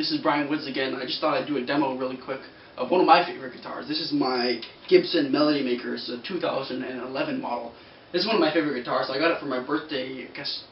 This is Brian Woods again. I just thought I'd do a demo really quick of one of my favorite guitars. This is my Gibson Melody Maker. It's a 2011 model. This is one of my favorite guitars. I got it for my birthday, I guess,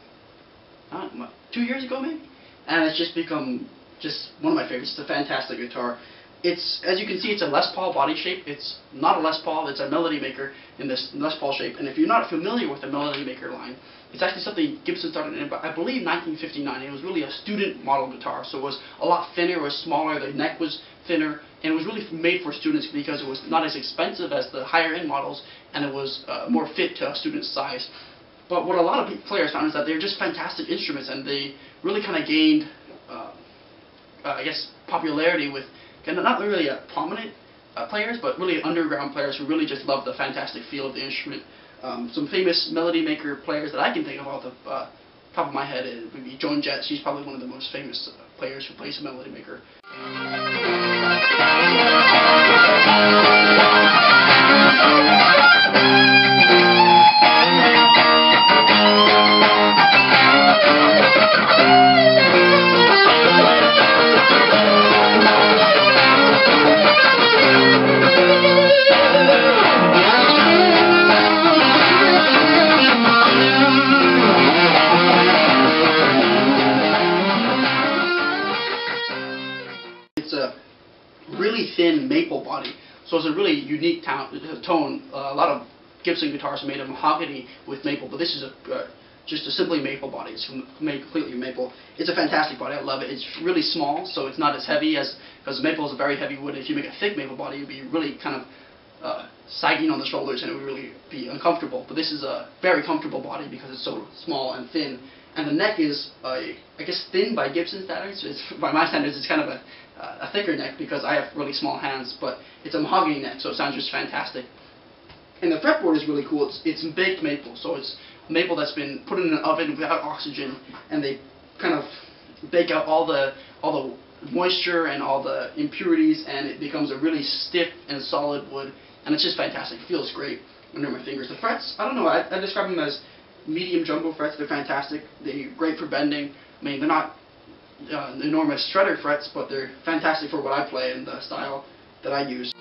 2 years ago maybe? And it's just become just one of my favorites. It's a fantastic guitar. It's, as you can see, it's a Les Paul body shape. It's not a Les Paul, it's a Melody Maker in this Les Paul shape. And if you're not familiar with the Melody Maker line, it's actually something Gibson started in, I believe, 1959. It was really a student model guitar, so it was a lot thinner, it was smaller, the neck was thinner, and it was really made for students because it was not as expensive as the higher end models, and it was more fit to a student's size. But what a lot of players found is that they're just fantastic instruments, and they really kind of gained, I guess, popularity with not really prominent players, but really underground players who really just love the fantastic feel of the instrument. Some famous Melody Maker players that I can think of off the top of my head would be Joan Jett. She's probably one of the most famous players who plays a Melody Maker. It's a really thin maple body, so it's a really unique tone. A lot of Gibson guitars are made of mahogany with maple, but this is just a simply maple body. It's made completely maple. It's a fantastic body. I love it. It's really small, so it's not as heavy because maple is a very heavy wood. If you make a thick maple body, it would be really kind of sagging on the shoulders, and it would really be uncomfortable. But this is a very comfortable body because it's so small and thin. And the neck is, I guess, thin by Gibson standards. By my standards, it's kind of a thicker neck because I have really small hands, but it's a mahogany neck, so it sounds just fantastic. And the fretboard is really cool. It's baked maple, so it's maple that's been put in an oven without oxygen, and they kind of bake out all the moisture and all the impurities, and it becomes a really stiff and solid wood, and it's just fantastic. It feels great under my fingers. The frets, I don't know, I describe them as medium jumbo frets. They're fantastic. They're great for bending. I mean, they're not enormous shredder frets, but they're fantastic for what I play and the style that I use.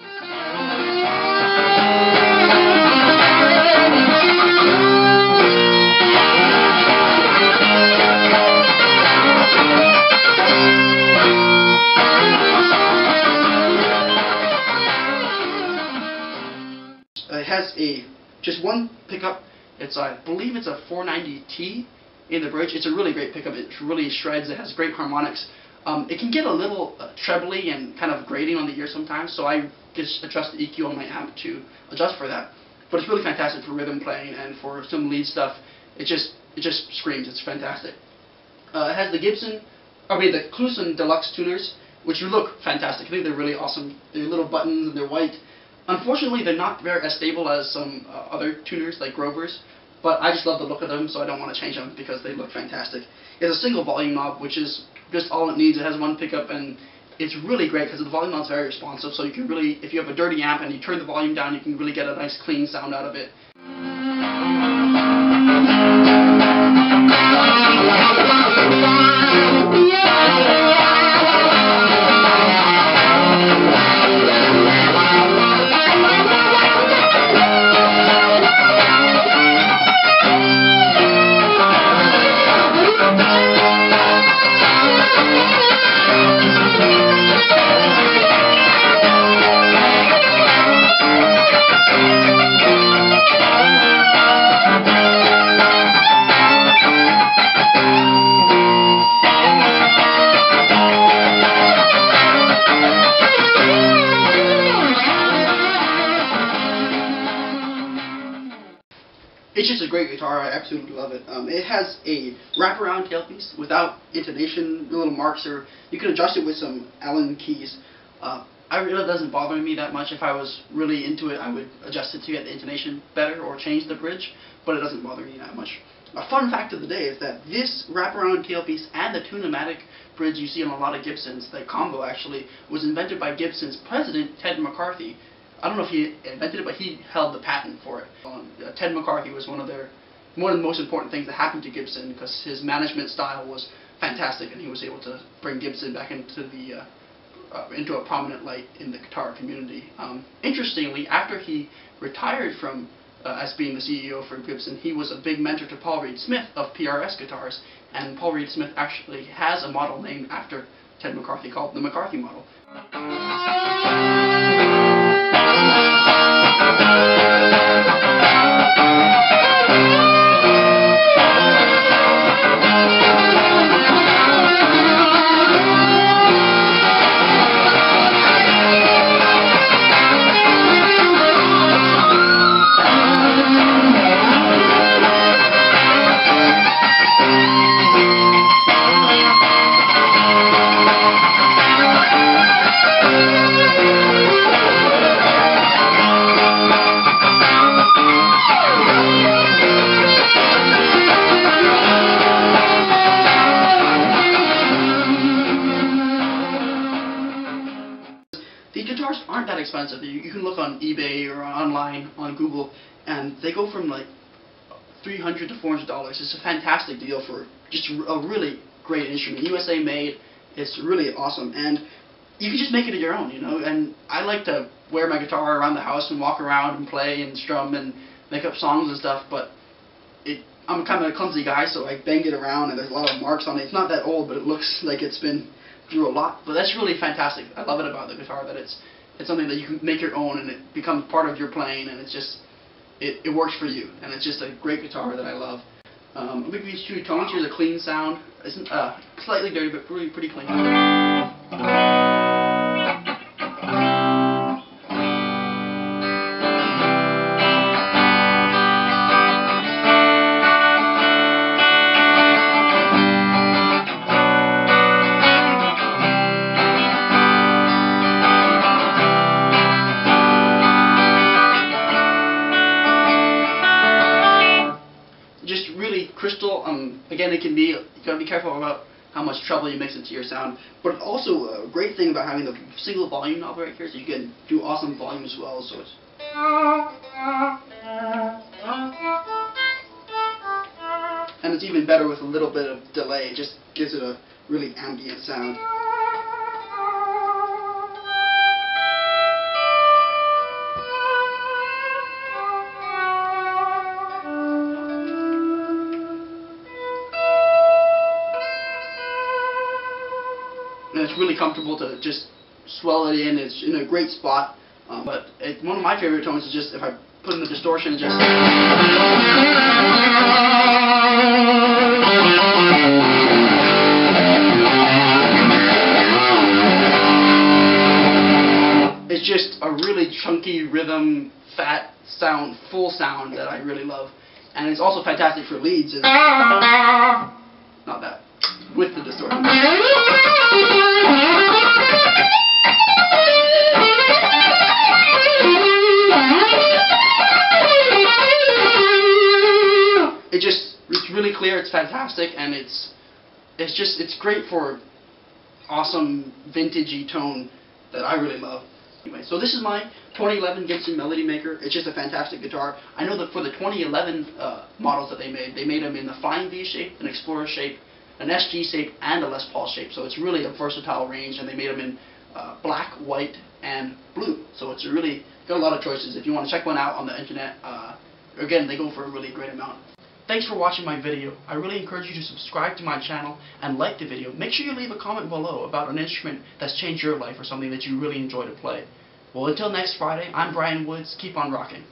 It has just one pickup. I believe it's a 490T in the bridge. It's a really great pickup. It really shreds. It has great harmonics. It can get a little trebly and kind of grating on the ear sometimes, so I just adjust the EQ on my amp to adjust for that. But it's really fantastic for rhythm playing and for some lead stuff. It just screams. It's fantastic. It has the Kluson Deluxe tuners, which look fantastic. I think they're really awesome. They're little buttons and they're white. Unfortunately, they're not very as stable as some other tuners like Grover's, but I just love the look of them, so I don't want to change them because they look fantastic. It's a single volume knob, which is just all it needs. It has one pickup, and it's really great because the volume knob is very responsive, so you can really, if you have a dirty amp and you turn the volume down, you can really get a nice clean sound out of it. It's just a great guitar. I absolutely love it. It has a wraparound tailpiece without intonation, little marks, or you can adjust it with some Allen keys. It really doesn't bother me that much. If I was really into it, I would adjust it to get the intonation better or change the bridge, but it doesn't bother me that much. A fun fact of the day is that this wraparound tailpiece and the Tune-o-matic bridge you see on a lot of Gibsons, the combo actually, was invented by Gibson's president, Ted McCarthy. I don't know if he invented it, but he held the patent for it. Ted McCarthy was one of the most important things that happened to Gibson because his management style was fantastic, and he was able to bring Gibson back into the into a prominent light in the guitar community. Interestingly, after he retired from as being the CEO for Gibson, he was a big mentor to Paul Reed Smith of PRS Guitars, and Paul Reed Smith actually has a model named after Ted McCarthy called the McCarthy model. These guitars aren't that expensive. You can look on eBay or online on Google, and they go from like $300 to $400. It's a fantastic deal for just a really great instrument. USA made. It's really awesome, and you can just make it your own, you know. And I like to wear my guitar around the house and walk around and play and strum and make up songs and stuff, but I'm kind of a clumsy guy, so I bang it around, and there's a lot of marks on it. It's not that old, but it looks like it's been through a lot. But that's really fantastic. I love it about the guitar, that it's something that you can make your own, and it becomes part of your playing, and it's just it works for you, and it's just a great guitar that I love. Maybe these two tones. Here's a clean sound. It's slightly dirty, but really pretty clean. Just really crystal. Again, it can be, you gotta be careful about how much trouble you mix into your sound. But also, a great thing about having the single volume knob right here is you can do awesome volume as well. So it's and it's even better with a little bit of delay. It just gives it a really ambient sound. And it's really comfortable to just swell it in. It's in a great spot. But one of my favorite tones is just if I put in the distortion and just... It's just a really chunky rhythm, fat sound, full sound that I really love. And it's also fantastic for leads. Not that. With the distortion. It's really clear, it's fantastic, and it's great for awesome vintagey tone that I really love. Anyway, so this is my 2011 Gibson Melody Maker. It's just a fantastic guitar. I know that for the 2011 models that they made them in the Flying V shape, an Explorer shape, an SG shape, and a Les Paul shape. So it's really a versatile range, and they made them in black, white, and blue. So it's really got a lot of choices. If you want to check one out on the internet, again, they go for a really great amount. Thanks for watching my video. I really encourage you to subscribe to my channel and like the video. Make sure you leave a comment below about an instrument that's changed your life or something that you really enjoy to play. Well, until next Friday, I'm Brian Woods. Keep on rocking.